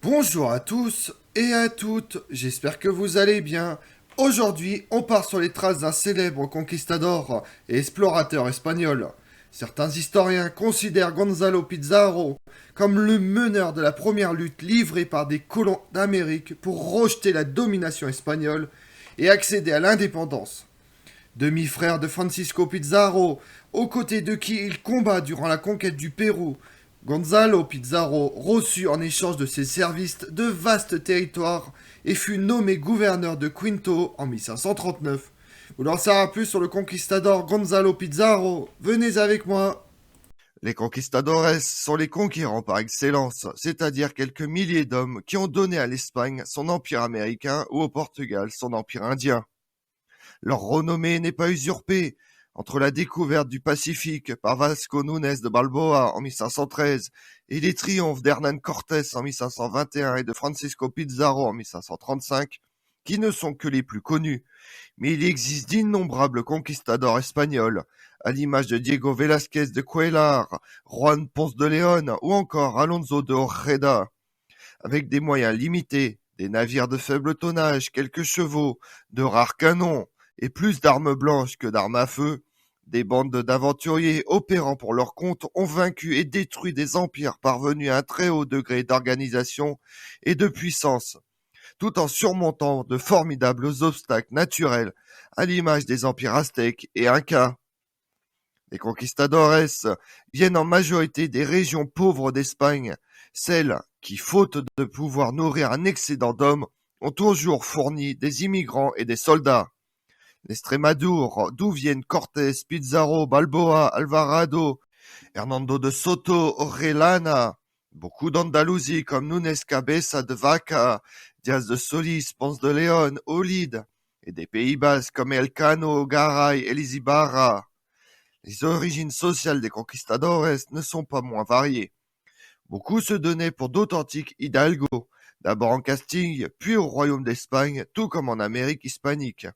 Bonjour à tous et à toutes, j'espère que vous allez bien. Aujourd'hui, on part sur les traces d'un célèbre conquistador et explorateur espagnol. Certains historiens considèrent Gonzalo Pizarro comme le meneur de la première lutte livrée par des colons d'Amérique pour rejeter la domination espagnole et accéder à l'indépendance. Demi-frère de Francisco Pizarro, aux côtés de qui il combat durant la conquête du Pérou, Gonzalo Pizarro reçut en échange de ses services de vastes territoires et fut nommé gouverneur de Quinto en 1539. Vous en saurez plus sur le conquistador Gonzalo Pizarro. Venez avec moi. Les conquistadores sont les conquérants par excellence, c'est-à-dire quelques milliers d'hommes qui ont donné à l'Espagne son empire américain ou au Portugal son empire indien. Leur renommée n'est pas usurpée. Entre la découverte du Pacifique par Vasco Núñez de Balboa en 1513 et les triomphes d'Hernán Cortés en 1521 et de Francisco Pizarro en 1535, qui ne sont que les plus connus, mais il existe d'innombrables conquistadors espagnols, à l'image de Diego Velázquez de Cuéllar, Juan Ponce de León ou encore Alonso de Ojeda. Avec des moyens limités, des navires de faible tonnage, quelques chevaux, de rares canons, et plus d'armes blanches que d'armes à feu, des bandes d'aventuriers opérant pour leur compte ont vaincu et détruit des empires parvenus à un très haut degré d'organisation et de puissance, tout en surmontant de formidables obstacles naturels, à l'image des empires aztèques et incas. Les conquistadores viennent en majorité des régions pauvres d'Espagne, celles qui, faute de pouvoir nourrir un excédent d'hommes, ont toujours fourni des immigrants et des soldats. L'Estrémadure, d'où viennent Cortés, Pizarro, Balboa, Alvarado, Hernando de Soto, Orellana, beaucoup d'Andalousie comme Núñez Cabeza de Vaca, Diaz de Solís, Ponce de León, Olid, et des Pays Basques comme Elcano, Garay, Elizbarra. Les origines sociales des conquistadores ne sont pas moins variées. Beaucoup se donnaient pour d'authentiques hidalgos, d'abord en Castille, puis au royaume d'Espagne, tout comme en Amérique hispanique.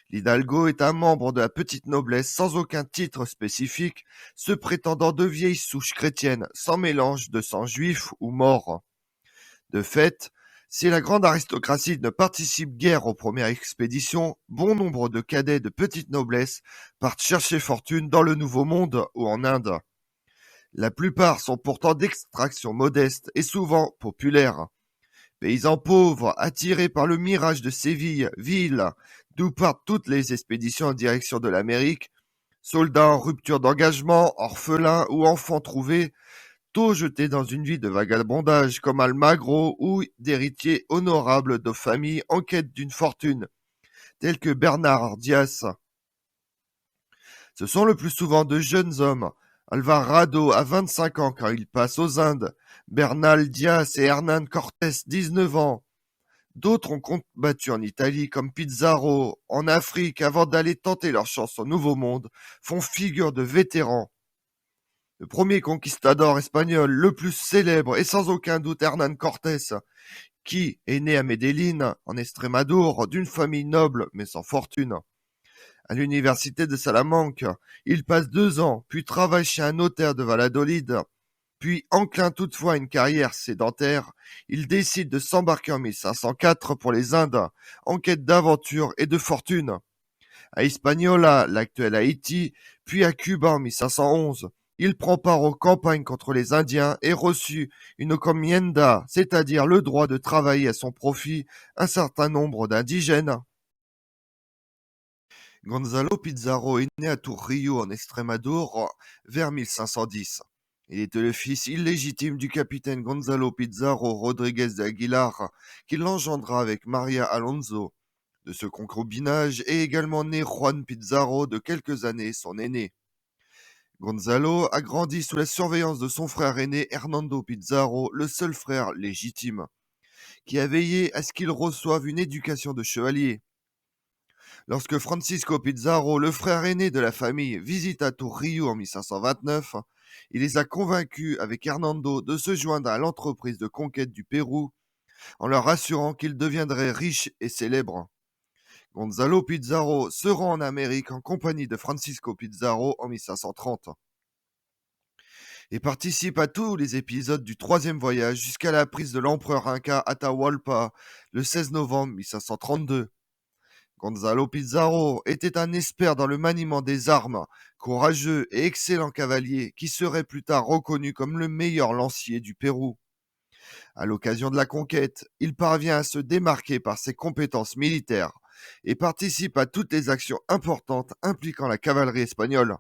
L'hidalgo est un membre de la petite noblesse sans aucun titre spécifique, se prétendant de vieilles souches chrétiennes, sans mélange de sang juif ou mort. De fait, si la grande aristocratie ne participe guère aux premières expéditions, bon nombre de cadets de petite noblesse partent chercher fortune dans le Nouveau Monde ou en Inde. La plupart sont pourtant d'extraction modeste et souvent populaires. Paysans pauvres, attirés par le mirage de Séville, ville d'où partent toutes les expéditions en direction de l'Amérique, soldats en rupture d'engagement, orphelins ou enfants trouvés, tôt jetés dans une vie de vagabondage comme Almagro ou d'héritiers honorables de familles en quête d'une fortune, tels que Bernard Diaz. Ce sont le plus souvent de jeunes hommes. Alvarado a 25 ans quand il passe aux Indes, Bernal Diaz et Hernán Cortés 19 ans. D'autres ont combattu en Italie comme Pizarro, en Afrique avant d'aller tenter leur chance au Nouveau Monde, font figure de vétérans. Le premier conquistador espagnol, le plus célèbre, est sans aucun doute Hernán Cortés, qui est né à Medellín, en Estrémadure, d'une famille noble mais sans fortune. À l'université de Salamanque, il passe 2 ans, puis travaille chez un notaire de Valladolid. Puis, enclin toutefois à une carrière sédentaire, il décide de s'embarquer en 1504 pour les Indes, en quête d'aventure et de fortune. À Hispaniola, l'actuel Haïti, puis à Cuba en 1511. Il prend part aux campagnes contre les Indiens et reçut une encomienda, c'est-à-dire le droit de travailler à son profit un certain nombre d'indigènes. Gonzalo Pizarro est né à Trujillo en Extrémadure vers 1510. Il était le fils illégitime du capitaine Gonzalo Pizarro Rodríguez de Aguilar, qui l'engendra avec Maria Alonso. De ce concubinage est également né Juan Pizarro, de quelques années son aîné. Gonzalo a grandi sous la surveillance de son frère aîné Hernando Pizarro, le seul frère légitime, qui a veillé à ce qu'il reçoive une éducation de chevalier. Lorsque Francisco Pizarro, le frère aîné de la famille, visita Trujillo en 1529, il les a convaincus avec Hernando de se joindre à l'entreprise de conquête du Pérou en leur assurant qu'ils deviendraient riches et célèbres. Gonzalo Pizarro se rend en Amérique en compagnie de Francisco Pizarro en 1530. et participe à tous les épisodes du troisième voyage jusqu'à la prise de l'empereur Inca Atahualpa le 16 novembre 1532. Gonzalo Pizarro était un expert dans le maniement des armes, courageux et excellent cavalier qui serait plus tard reconnu comme le meilleur lancier du Pérou. À l'occasion de la conquête, il parvient à se démarquer par ses compétences militaires et participe à toutes les actions importantes impliquant la cavalerie espagnole.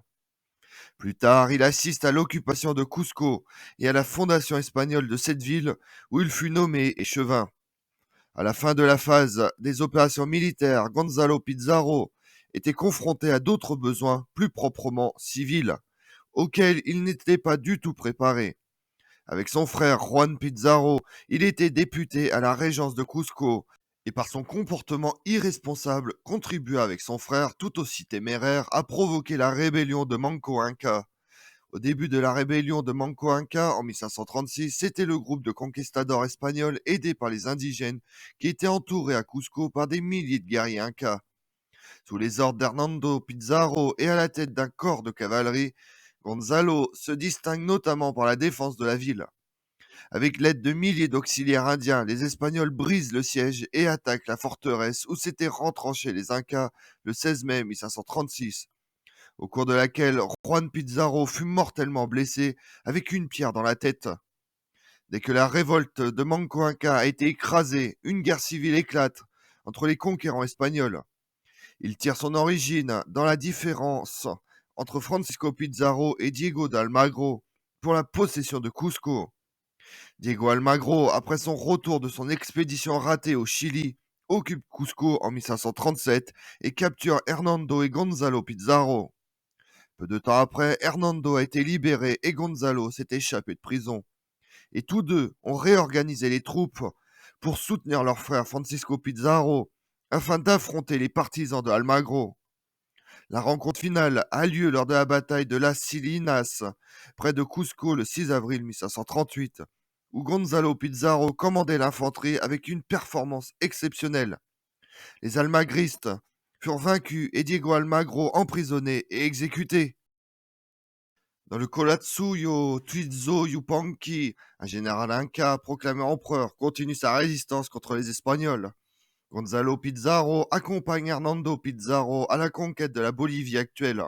Plus tard, il assiste à l'occupation de Cusco et à la fondation espagnole de cette ville où il fut nommé échevin. À la fin de la phase des opérations militaires, Gonzalo Pizarro était confronté à d'autres besoins plus proprement civils, auxquels il n'était pas du tout préparé. Avec son frère Juan Pizarro, il était député à la régence de Cusco et par son comportement irresponsable contribua avec son frère tout aussi téméraire à provoquer la rébellion de Manco Inca. Au début de la rébellion de Manco Inca en 1536, c'était le groupe de conquistadors espagnols aidés par les indigènes qui étaient entourés à Cusco par des milliers de guerriers incas. Sous les ordres d'Hernando Pizarro et à la tête d'un corps de cavalerie, Gonzalo se distingue notamment par la défense de la ville. Avec l'aide de milliers d'auxiliaires indiens, les Espagnols brisent le siège et attaquent la forteresse où s'étaient retranchés les Incas le 16 mai 1536, au cours de laquelle Juan Pizarro fut mortellement blessé avec une pierre dans la tête. Dès que la révolte de Manco Inca a été écrasée, une guerre civile éclate entre les conquérants espagnols. Il tire son origine dans la différence entre Francisco Pizarro et Diego de Almagro pour la possession de Cusco. Diego Almagro, après son retour de son expédition ratée au Chili, occupe Cusco en 1537 et capture Hernando et Gonzalo Pizarro. Peu de temps après, Hernando a été libéré et Gonzalo s'est échappé de prison. Et tous deux ont réorganisé les troupes pour soutenir leur frère Francisco Pizarro afin d'affronter les partisans de Almagro. La rencontre finale a lieu lors de la bataille de Las Salinas, près de Cusco le 6 avril 1538, où Gonzalo Pizarro commandait l'infanterie avec une performance exceptionnelle. Les almagristes furent vaincus et Diego Almagro emprisonné et exécuté. Dans le Colatsuyo Tuizo Yupanqui, un général inca proclamé empereur continue sa résistance contre les Espagnols. Gonzalo Pizarro accompagne Hernando Pizarro à la conquête de la Bolivie actuelle.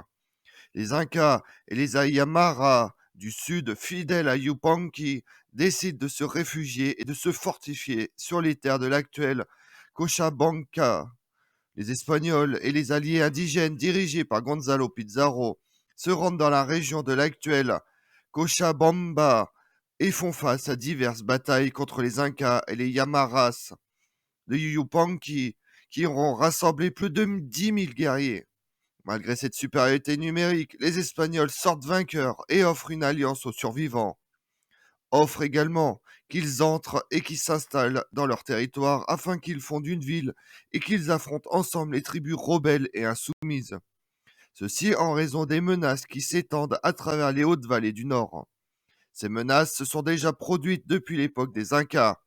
Les Incas et les Aymara du sud, fidèles à Yupanqui, décident de se réfugier et de se fortifier sur les terres de l'actuelle Cochabamba. Les Espagnols et les alliés indigènes dirigés par Gonzalo Pizarro se rendent dans la région de l'actuelle Cochabamba et font face à diverses batailles contre les Incas et les Yamaras de Yupanqui qui auront rassemblé plus de 10 000 guerriers. Malgré cette supériorité numérique, les Espagnols sortent vainqueurs et offrent une alliance aux survivants. Offrent également qu'ils entrent et qu'ils s'installent dans leur territoire afin qu'ils fondent une ville et qu'ils affrontent ensemble les tribus rebelles et insoumises. Ceci en raison des menaces qui s'étendent à travers les hautes vallées du Nord. Ces menaces se sont déjà produites depuis l'époque des Incas,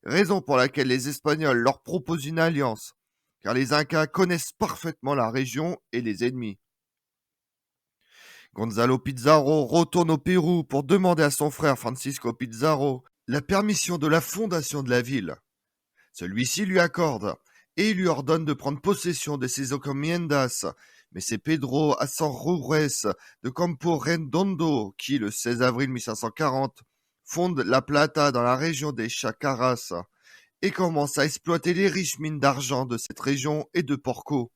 raison pour laquelle les Espagnols leur proposent une alliance, car les Incas connaissent parfaitement la région et les ennemis. Gonzalo Pizarro retourne au Pérou pour demander à son frère Francisco Pizarro la permission de la fondation de la ville. Celui-ci lui accorde et lui ordonne de prendre possession de ses encomiendas, mais c'est Pedro Asanrures de Campo Redondo qui, le 16 avril 1540, fonde La Plata dans la région des Chacaras et commence à exploiter les riches mines d'argent de cette région et de Porco.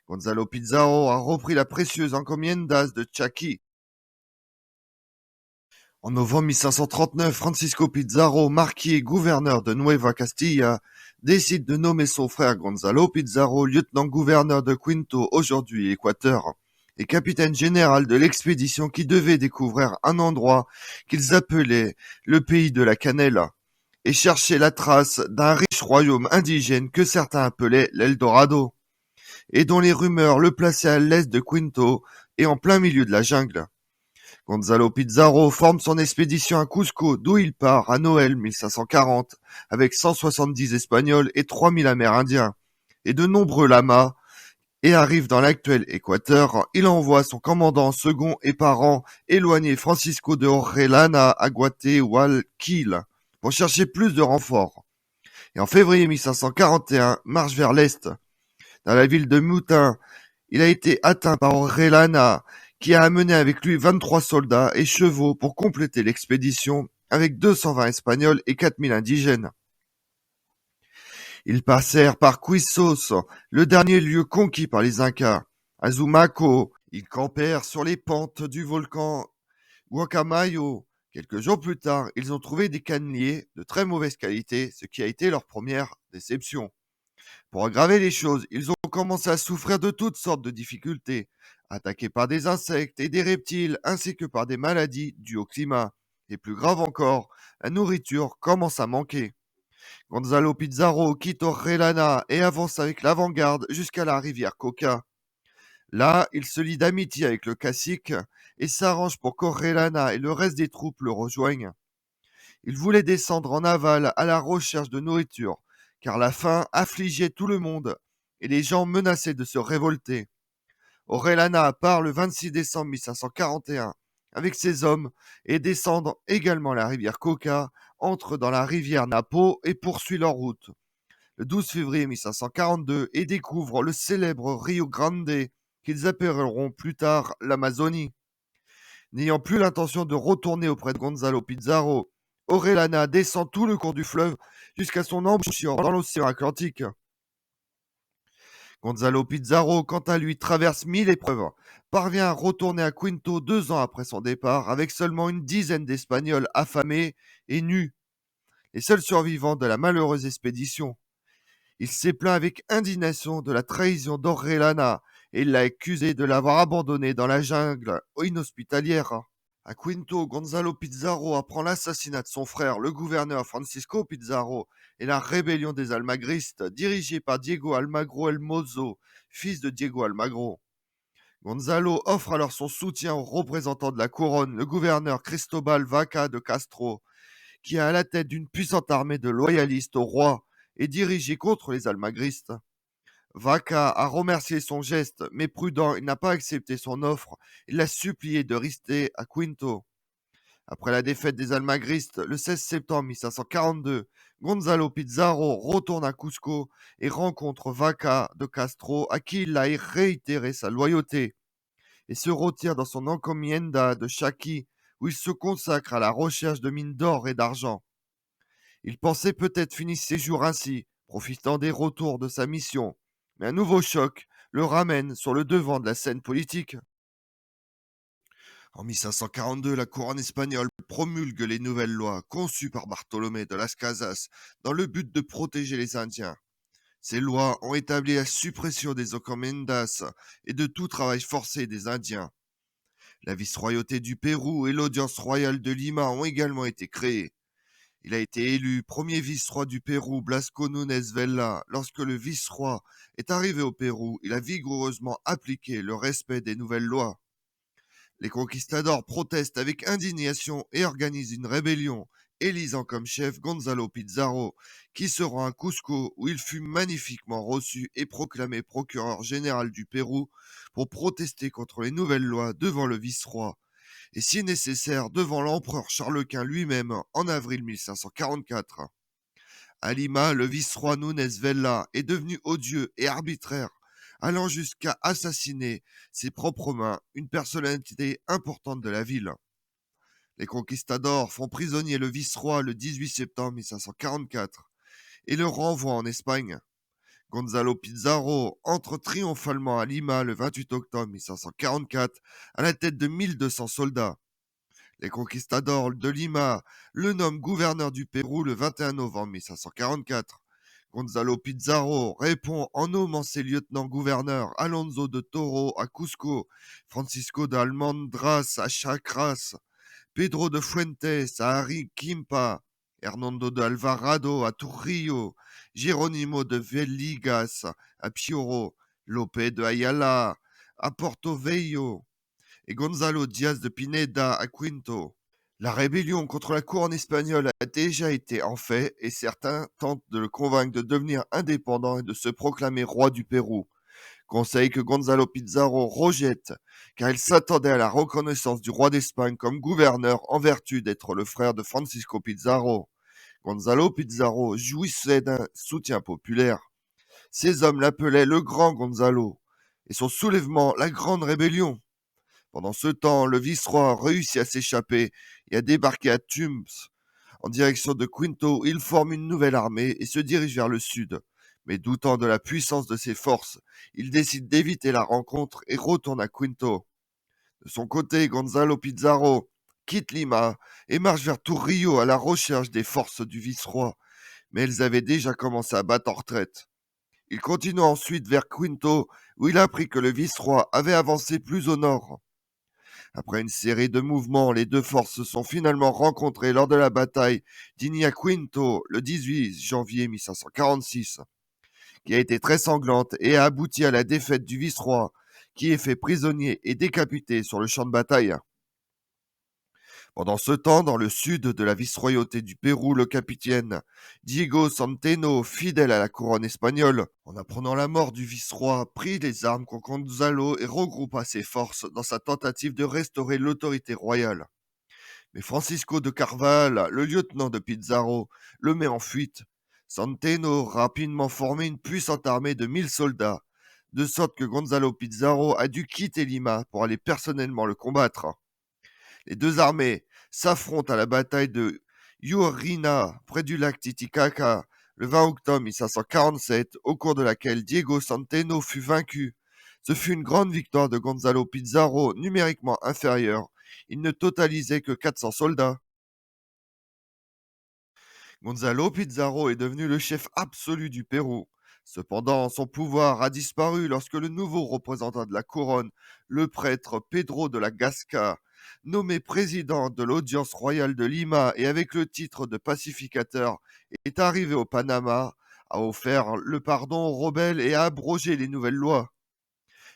Gonzalo Pizarro a repris la précieuse encomiendas de Chaqui. En novembre 1539, Francisco Pizarro, marquis et gouverneur de Nueva Castilla, décide de nommer son frère Gonzalo Pizarro lieutenant-gouverneur de Quinto, aujourd'hui Équateur, et capitaine général de l'expédition qui devait découvrir un endroit qu'ils appelaient le pays de la cannelle, et chercher la trace d'un riche royaume indigène que certains appelaient l'Eldorado, et dont les rumeurs le plaçaient à l'est de Quinto et en plein milieu de la jungle. Gonzalo Pizarro forme son expédition à Cusco, d'où il part à Noël 1540, avec 170 Espagnols et 3000 Amérindiens, et de nombreux lamas et arrive dans l'actuel Équateur, il envoie son commandant second et parent éloigné Francisco de Orellana à Guatehualquil pour chercher plus de renforts. Et en février 1541, marche vers l'est. Dans la ville de Mutin, il a été atteint par Orellana, qui a amené avec lui 23 soldats et chevaux pour compléter l'expédition avec 220 Espagnols et 4000 indigènes. Ils passèrent par Quissos, le dernier lieu conquis par les Incas. À Zumaco, ils campèrent sur les pentes du volcan Guacamayo. Quelques jours plus tard, ils ont trouvé des canneliers de très mauvaise qualité, ce qui a été leur première déception. Pour aggraver les choses, ils ont commencé à souffrir de toutes sortes de difficultés, attaqués par des insectes et des reptiles, ainsi que par des maladies dues au climat. Et plus grave encore, la nourriture commence à manquer. Gonzalo Pizarro quitte Orellana et avance avec l'avant-garde jusqu'à la rivière Coca. Là, il se lie d'amitié avec le cacique et s'arrange pour qu'Orellana et le reste des troupes le rejoignent. Il voulait descendre en aval à la recherche de nourriture, car la faim affligeait tout le monde et les gens menaçaient de se révolter. Orellana part le 26 décembre 1541 avec ses hommes et descend également la rivière Coca, entre dans la rivière Napo et poursuit leur route. Le 12 février 1542 et découvre le célèbre Rio Grande qu'ils appelleront plus tard l'Amazonie. N'ayant plus l'intention de retourner auprès de Gonzalo Pizarro, Orellana descend tout le cours du fleuve jusqu'à son embouchure dans l'océan Atlantique. Gonzalo Pizarro, quant à lui, traverse 1000 épreuves, parvient à retourner à Quinto 2 ans après son départ avec seulement une dizaine d'Espagnols affamés et nus, les seuls survivants de la malheureuse expédition. Il s'est plaint avec indignation de la trahison d'Orellana et l'a accusé de l'avoir abandonné dans la jungle inhospitalière. À Quinto, Gonzalo Pizarro apprend l'assassinat de son frère, le gouverneur Francisco Pizarro, et la rébellion des Almagristes, dirigée par Diego Almagro el Mozo, fils de Diego Almagro. Gonzalo offre alors son soutien au représentant de la couronne, le gouverneur Cristobal Vaca de Castro, qui est à la tête d'une puissante armée de loyalistes au roi et dirigée contre les Almagristes. Vaca a remercié son geste, mais prudent, il n'a pas accepté son offre. Il l'a supplié de rester à Quinto. Après la défaite des Almagristes, le 16 septembre 1542, Gonzalo Pizarro retourne à Cusco et rencontre Vaca de Castro, à qui il a réitéré sa loyauté, et se retire dans son encomienda de Chaqui, où il se consacre à la recherche de mines d'or et d'argent. Il pensait peut-être finir ses jours ainsi, profitant des retours de sa mission, mais un nouveau choc le ramène sur le devant de la scène politique. En 1542, la couronne espagnole promulgue les nouvelles lois conçues par Bartolomé de las Casas dans le but de protéger les Indiens. Ces lois ont établi la suppression des encomiendas et de tout travail forcé des Indiens. La vice-royauté du Pérou et l'audience royale de Lima ont également été créées. Il a été élu premier vice-roi du Pérou, Blasco Núñez Vela. Lorsque le vice-roi est arrivé au Pérou, il a vigoureusement appliqué le respect des nouvelles lois. Les conquistadors protestent avec indignation et organisent une rébellion, élisant comme chef Gonzalo Pizarro, qui se rend à Cusco où il fut magnifiquement reçu et proclamé procureur général du Pérou pour protester contre les nouvelles lois devant le vice-roi, et si nécessaire devant l'empereur Charles Quint lui-même en avril 1544. À Lima, le vice-roi Núñez Vela est devenu odieux et arbitraire, allant jusqu'à assassiner ses propres mains une personnalité importante de la ville. Les conquistadors font prisonnier le vice-roi le 18 septembre 1544 et le renvoient en Espagne. Gonzalo Pizarro entre triomphalement à Lima le 28 octobre 1544 à la tête de 1200 soldats. Les conquistadors de Lima le nomment gouverneur du Pérou le 21 novembre 1544. Gonzalo Pizarro répond en nommant ses lieutenants-gouverneurs Alonso de Toro à Cusco, Francisco de Almendras à Chacras, Pedro de Fuentes à Arequipa, Hernando de Alvarado à Trujillo, Jerónimo de Villegas à Pioro, Lope de Ayala à Porto Velho et Gonzalo Díaz de Pineda à Quinto. La rébellion contre la couronne espagnole a déjà été en fait et certains tentent de le convaincre de devenir indépendant et de se proclamer roi du Pérou. conseil que Gonzalo Pizarro rejette, car il s'attendait à la reconnaissance du roi d'Espagne comme gouverneur en vertu d'être le frère de Francisco Pizarro. Gonzalo Pizarro jouissait d'un soutien populaire. Ces hommes l'appelaient le grand Gonzalo, et son soulèvement la grande rébellion. Pendant ce temps, le vice-roi réussit à s'échapper et à débarquer à Tumbes. En direction de Quinto, il forme une nouvelle armée et se dirige vers le sud. Mais doutant de la puissance de ses forces, il décide d'éviter la rencontre et retourne à Quinto. De son côté, Gonzalo Pizarro quitte Lima et marche vers Trujillo à la recherche des forces du vice-roi, mais elles avaient déjà commencé à battre en retraite. Il continue ensuite vers Quinto, où il apprit que le vice-roi avait avancé plus au nord. Après une série de mouvements, les deux forces se sont finalement rencontrées lors de la bataille d'Iniaquinto le 18 janvier 1546, qui a été très sanglante et a abouti à la défaite du vice-roi, qui est fait prisonnier et décapité sur le champ de bataille. Pendant ce temps, dans le sud de la vice-royauté du Pérou, le capitaine Diego Centeno, fidèle à la couronne espagnole, en apprenant la mort du vice-roi, prit les armes contre Gonzalo et regroupa ses forces dans sa tentative de restaurer l'autorité royale. Mais Francisco de Carval, le lieutenant de Pizarro, le met en fuite. Centeno rapidement formait une puissante armée de 1000 soldats, de sorte que Gonzalo Pizarro a dû quitter Lima pour aller personnellement le combattre. Les deux armées s'affrontent à la bataille de Yuarina, près du lac Titicaca, le 20 octobre 1547, au cours de laquelle Diego Centeno fut vaincu. Ce fut une grande victoire de Gonzalo Pizarro, numériquement inférieur. Il ne totalisait que 400 soldats. Gonzalo Pizarro est devenu le chef absolu du Pérou. Cependant, son pouvoir a disparu lorsque le nouveau représentant de la couronne, le prêtre Pedro de la Gasca, nommé président de l'audience royale de Lima et avec le titre de pacificateur, est arrivé au Panama, a offert le pardon aux rebelles et a abrogé les nouvelles lois.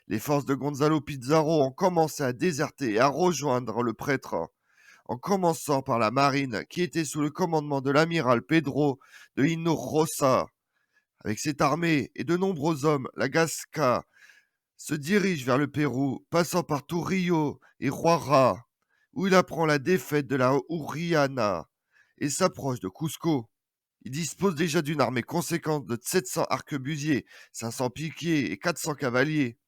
Les forces de Gonzalo Pizarro ont commencé à déserter et à rejoindre le prêtre, en commençant par la marine qui était sous le commandement de l'amiral Pedro de Hinojosa. Avec cette armée et de nombreux hommes, la Gasca se dirige vers le Pérou, passant par Trujillo et Huara, où il apprend la défaite de la Uriana et s'approche de Cusco. Il dispose déjà d'une armée conséquente de 700 arquebusiers, 500 piquiers et 400 cavaliers,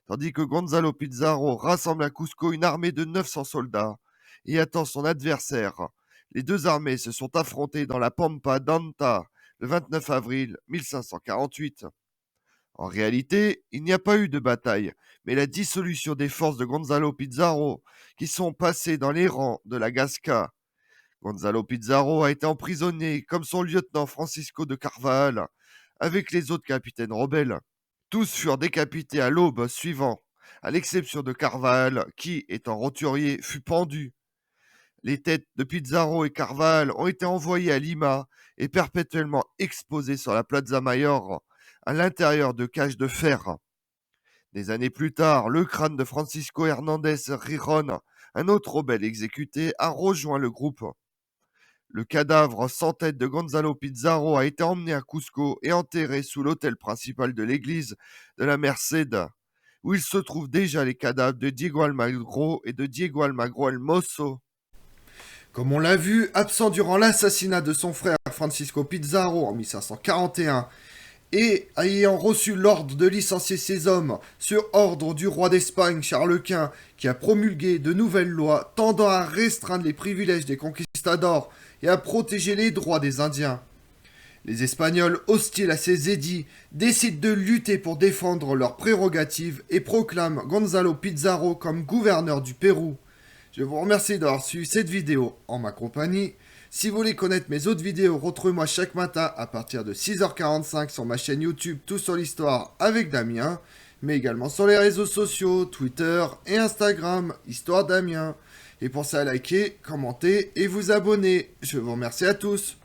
tandis que Gonzalo Pizarro rassemble à Cusco une armée de 900 soldats et attend son adversaire. Les deux armées se sont affrontées dans la Pampa d'Anta le 29 avril 1548. En réalité, il n'y a pas eu de bataille, mais la dissolution des forces de Gonzalo Pizarro, qui sont passées dans les rangs de la Gasca. Gonzalo Pizarro a été emprisonné, comme son lieutenant Francisco de Carval, avec les autres capitaines rebelles. Tous furent décapités à l'aube suivant, à l'exception de Carval, qui, étant roturier, fut pendu. Les têtes de Pizarro et Carval ont été envoyées à Lima et perpétuellement exposées sur la Plaza Mayor, à l'intérieur de cages de fer. Des années plus tard, le crâne de Francisco Hernández Riron, un autre rebelle exécuté, a rejoint le groupe. Le cadavre sans tête de Gonzalo Pizarro a été emmené à Cusco et enterré sous l'autel principal de l'église de la Merced, où il se trouve déjà les cadavres de Diego Almagro et de Diego Almagro el Mozo. Comme on l'a vu, absent durant l'assassinat de son frère Francisco Pizarro en 1541, et ayant reçu l'ordre de licencier ses hommes sur ordre du roi d'Espagne Charles Quint, qui a promulgué de nouvelles lois tendant à restreindre les privilèges des conquistadors et à protéger les droits des Indiens. Les Espagnols, hostiles à ces édits, décident de lutter pour défendre leurs prérogatives et proclament Gonzalo Pizarro comme gouverneur du Pérou. Je vous remercie d'avoir suivi cette vidéo en ma compagnie. Si vous voulez connaître mes autres vidéos, retrouvez-moi chaque matin à partir de 6h45 sur ma chaîne YouTube Tout sur l'Histoire avec Damien, mais également sur les réseaux sociaux, Twitter et Instagram, Histoire Damien. Et pensez à liker, commenter et vous abonner. Je vous remercie à tous.